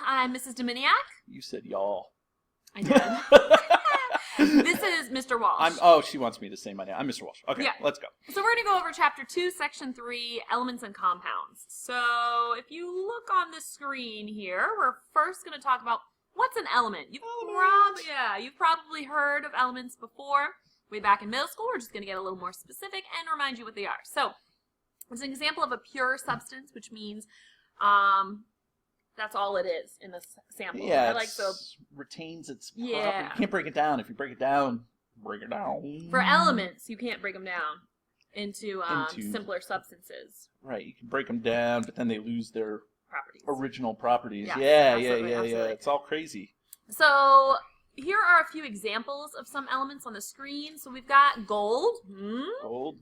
I'm Mrs. Dominiak. You said y'all. I did. This is Mr. Walsh. She wants me to say my name. I'm Mr. Walsh. Okay, let's go. So we're going to go over Chapter 2, Section 3, Elements and Compounds. So if you look on the screen here, we're first going to talk about what's an element. You've probably heard of elements before. Way back in middle school, we're just going to get a little more specific and remind you what they are. So it's an example of a pure substance, which means that's all it is in this sample. Yeah, retains its property. You can't break it down. If you break it down, break it down. For elements, you can't break them down into simpler substances. Right, you can break them down, but then they lose their original properties. Yeah, yeah. It's all crazy. So here are a few examples of some elements on the screen. So we've got gold. Gold.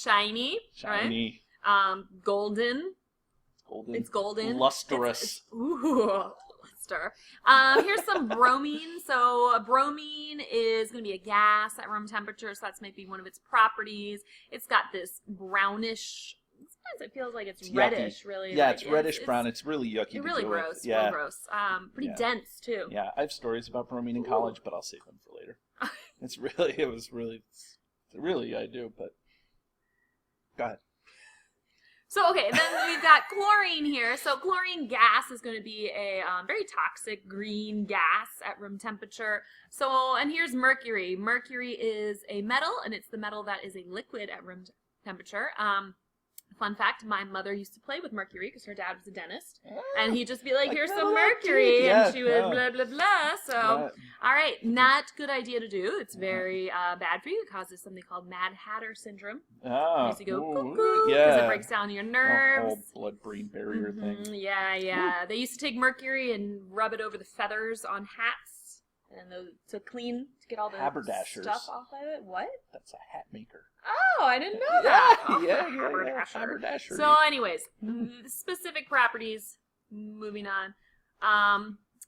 Shiny. Shiny. Right? Golden. Golden. It's golden. Lustrous. Luster. Here's some bromine. So bromine is going to be a gas at room temperature, so that's maybe one of its properties. It's got this brownish, sometimes it feels like it's reddish, really. Yeah, it's reddish brown. It's really yucky. It's really gross. Yeah. Real gross. Pretty dense, too. Yeah, I have stories about bromine in college, but I'll save them for later. I do, but go ahead. So, okay, then we've got chlorine here. So chlorine gas is going to be a very toxic green gas at room temperature. So, and here's mercury. Mercury is a metal, and it's the metal that is a liquid at room temperature. Fun fact, my mother used to play with mercury because her dad was a dentist. And he'd just be like, here's some mercury. And she would blah, blah, blah. So, all right, not good idea to do. It's very bad for you. It causes something called Mad Hatter syndrome. Oh. Makes you go cuckoo because it breaks down your nerves. A whole blood-brain barrier thing. Yeah. They used to take mercury and rub it over the feathers on hats and to get all the stuff off of it. What? That's a hat maker. Oh, I didn't know that. Yeah. Haberdasher. So anyways, specific properties, moving on.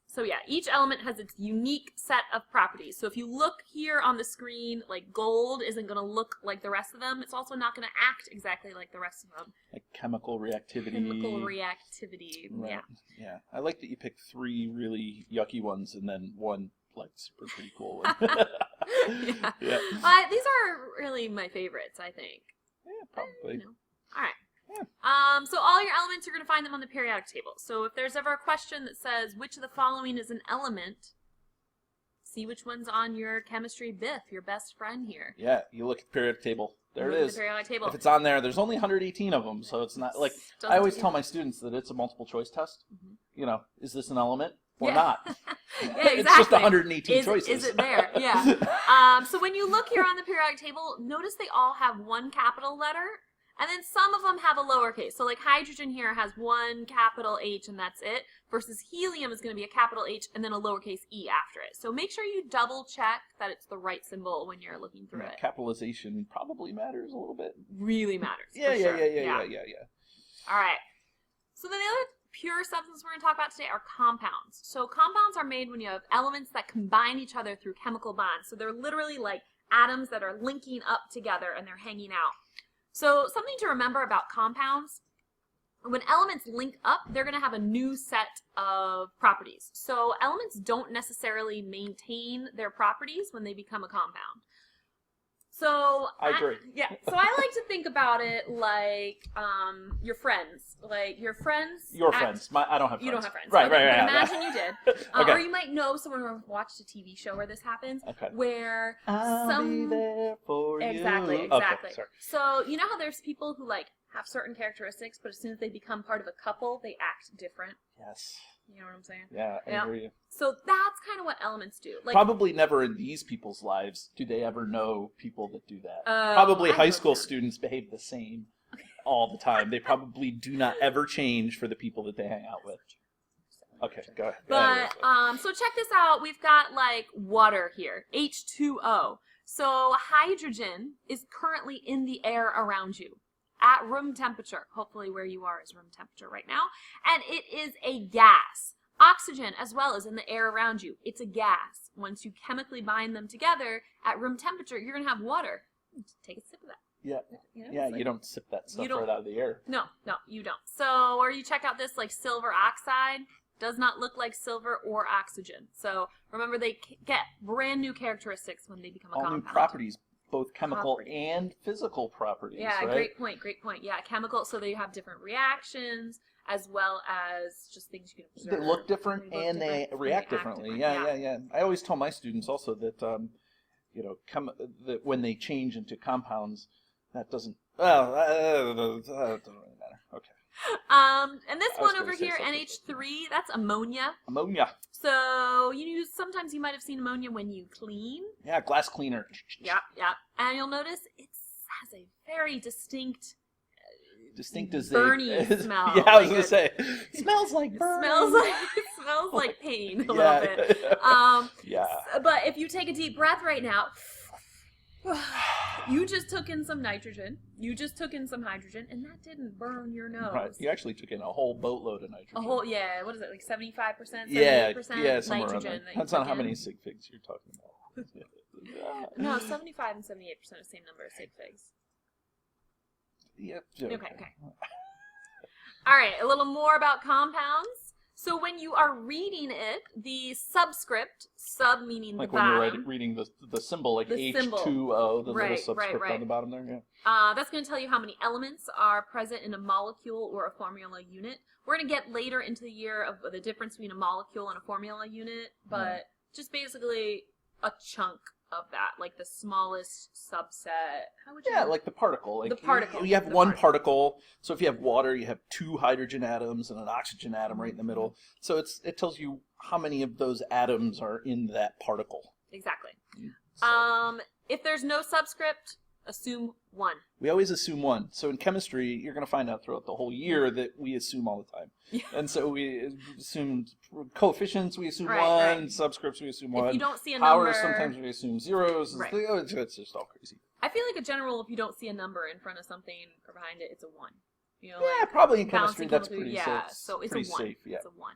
So yeah, each element has its unique set of properties. So if you look here on the screen, like gold isn't going to look like the rest of them. It's also not going to act exactly like the rest of them. Like chemical reactivity. Right. Yeah. I like that you picked 3 really yucky ones and then one like super pretty cool one. Yeah. These are really my favorites, I think. Yeah, probably. All right. Yeah. So all your elements, you're going to find them on the periodic table. So if there's ever a question that says, which of the following is an element, see which one's on your chemistry BIF, your best friend here. Yeah, you look at the periodic table. There it is. The periodic table. If it's on there, there's only 118 of them, so it's not like, I always tell my students that it's a multiple choice test. Mm-hmm. You know, is this an element or not? Yeah, exactly. It's just 118 choices. Is it there? Yeah. So when you look here on the periodic table, notice they all have one capital letter, and then some of them have a lowercase. So like hydrogen here has one capital H, and that's it, versus helium is going to be a capital H and then a lowercase e after it. So make sure you double check that it's the right symbol when you're looking through it. Capitalization probably matters a little bit. Really matters. Yeah. All right. So then the other pure substances we're going to talk about today are compounds. So compounds are made when you have elements that combine each other through chemical bonds. So they're literally like atoms that are linking up together and they're hanging out. So something to remember about compounds, when elements link up, they're going to have a new set of properties. So elements don't necessarily maintain their properties when they become a compound. So I agree. So I like to think about it like your friends. Like your friends. Your friends. I don't have friends. You don't have friends. Right. Imagine you did. Okay. Or you might know someone who watched a TV show where this happens. Okay. Where I'll be there for you. Exactly. Okay, sorry. So you know how there's people who like have certain characteristics, but as soon as they become part of a couple, they act different. Yes. You know what I'm saying? Yeah, I agree. So that's kind of what elements do. Like, probably never in these people's lives do they ever know people that do that. Probably high school students behave the same all the time. They probably do not ever change for the people that they hang out with. Okay, go ahead. But, so check this out. We've got, like, water here, H2O. So hydrogen is currently in the air around you at room temperature. Hopefully where you are is room temperature right now. And it is a gas. Oxygen as well is in the air around you. It's a gas. Once you chemically bind them together at room temperature, you're going to have water. Take a sip of that. Yeah, you don't sip that stuff right out of the air. No, you don't. So, or you check out this like silver oxide. does not look like silver or oxygen. So remember, they get brand new characteristics when they become a All compound. new properties, both chemical and physical properties. Yeah, right? Great point. Yeah, chemical. So they have different reactions as well as just things you can observe. They look different and they react differently. Yeah. I always tell my students also that that when they change into compounds, that doesn't. Well, that doesn't really matter. Okay. And this one over here, NH3, that's ammonia. Ammonia. So sometimes you might have seen ammonia when you clean. Yeah, glass cleaner. Yeah. And you'll notice it has a very distinct as burny smell. Yeah, I was gonna say, smells like burn. It smells like pain a little bit. Yeah. But if you take a deep breath right now, you just took in some nitrogen, you just took in some hydrogen, and that didn't burn your nose. Right. You actually took in a whole boatload of nitrogen. What is it, like 75%, 78% yeah, somewhere nitrogen? around there. Depends on how many sig figs you're talking about. No, 75 and 78% are the same number as sig figs. Yep. Okay. All right, a little more about compounds. So when you are reading it, the subscript, sub meaning like the when bottom. you're reading the symbol, like the H2O, symbol. the little subscript on the bottom there. Yeah. That's going to tell you how many elements are present in a molecule or a formula unit. We're going to get later into the year of the difference between a molecule and a formula unit, but just basically a chunk of that, like the smallest subset. How would you? Yeah, like the particle. Like the particle. You have one particle. So if you have water, you have 2 hydrogen atoms and an oxygen atom right in the middle. So it tells you how many of those atoms are in that particle. Exactly. So. If there's no subscript, assume 1. We always assume 1. So in chemistry, you're going to find out throughout the whole year that we assume all the time. Yeah. And so we assume coefficients, we assume 1. Right. Subscripts, we assume 1. If you don't see a Powers, number, sometimes we assume zeros. Right. It's just all crazy. I feel like a general, if you don't see a number in front of something or behind it, it's a 1. Yeah, probably in chemistry balancing that's chemistry, pretty safe. so it's pretty a 1. safe, yeah. It's a 1.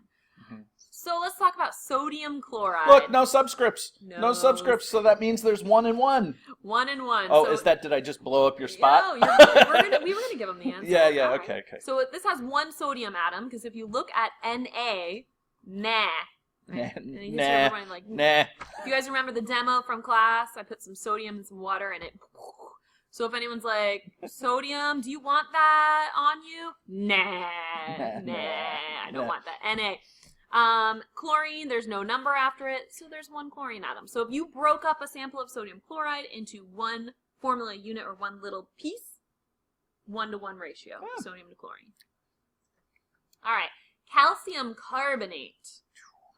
Mm-hmm. So let's talk about sodium chloride. Look, no subscripts. No subscripts, so that means there's 1 and 1. 1 and 1. Oh, so, did I just blow up your spot? No, we were going to give them the answer. Yeah, All right. okay. So this has 1 sodium atom, because if you look at Na, nah. Right? And you can see everyone like, Nah. If you guys remember the demo from class, I put some sodium and some water in it. So if anyone's like, sodium, do you want that on you? Nah, I don't want that. Na. Chlorine, there's no number after it, so there's 1 chlorine atom. So if you broke up a sample of sodium chloride into 1 formula unit or 1 little piece, 1-to-1 ratio, sodium to chlorine. All right, calcium carbonate.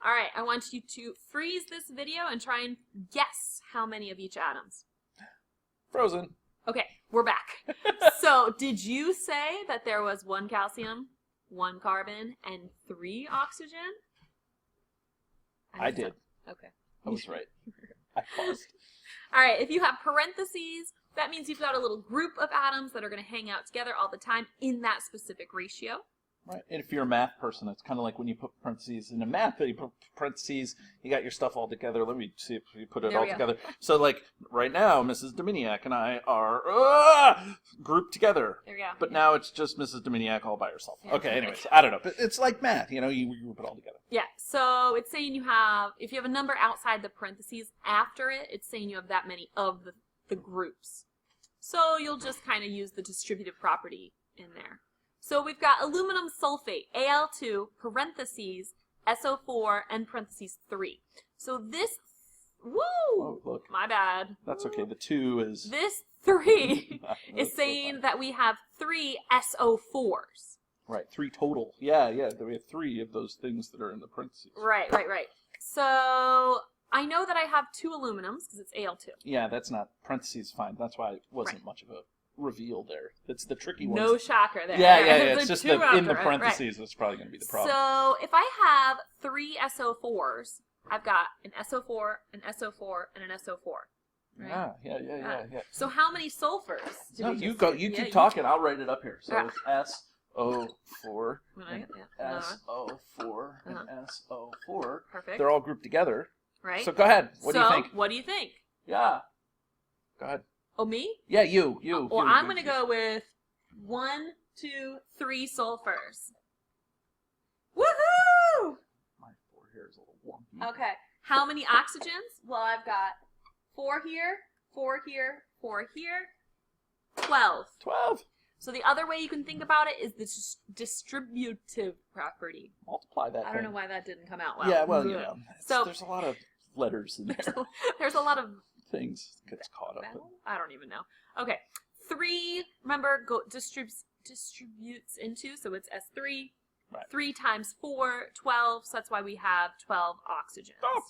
All right, I want you to freeze this video and try and guess how many of each atoms. Frozen. Okay, we're back. So, did you say that there was 1 calcium, 1 carbon, and 3 oxygen? I did. Okay. I was right. I paused. All right, if you have parentheses, that means you've got a little group of atoms that are going to hang out together all the time in that specific ratio. Right. And if you're a math person, it's kind of like when you put parentheses in a math, you put parentheses, you got your stuff all together. Let me see if we put it all together. So, like, right now, Mrs. Dominiak and I are grouped together. There we go. But now it's just Mrs. Dominiak all by herself. Yeah. Okay, anyways, I don't know. But it's like math, you group it all together. Yeah, so it's saying if you have a number outside the parentheses after it, it's saying you have that many of the groups. So you'll just kind of use the distributive property in there. So we've got aluminum sulfate, Al2, parentheses, SO4, and parentheses 3. So this, Oh, look. My bad. That's okay. The 2 is... This 3 is saying that we have 3 SO4s. Right, 3 total. Yeah, we have 3 of those things that are in the parentheses. Right. So I know that I have 2 aluminums because it's Al2. Yeah, that's not parentheses fine. That's why it wasn't much of a reveal there. It's the tricky one. No shocker there. Yeah. It's just in the parentheses that's probably going to be the problem. So if I have 3 SO4s, I've got an SO4, an SO4, and an SO4. Right? Yeah. So how many sulfurs? No, you go. You keep talking. I'll write it up here. So it's SO4 and SO4 and SO4. Perfect. They're all grouped together. Right. So go ahead. What do you think? What do you think? Yeah. Go ahead. Oh, me? Yeah, you. Well, I'm going to go with 1, 2, 3 sulfurs. Woohoo! Okay. How many oxygens? Well, I've got 4 here, 4 here, 4 here, 12. 12. So the other way you can think about it is the distributive property. Multiply that. I don't know why that didn't come out well. Yeah, well, you know, So there's a lot of letters in there. there's a lot of Things gets caught up in. I don't even know. Okay. 3, remember, distributes into, so it's S3. Right. 3 times 4, 12, so that's why we have 12 oxygens. Oh,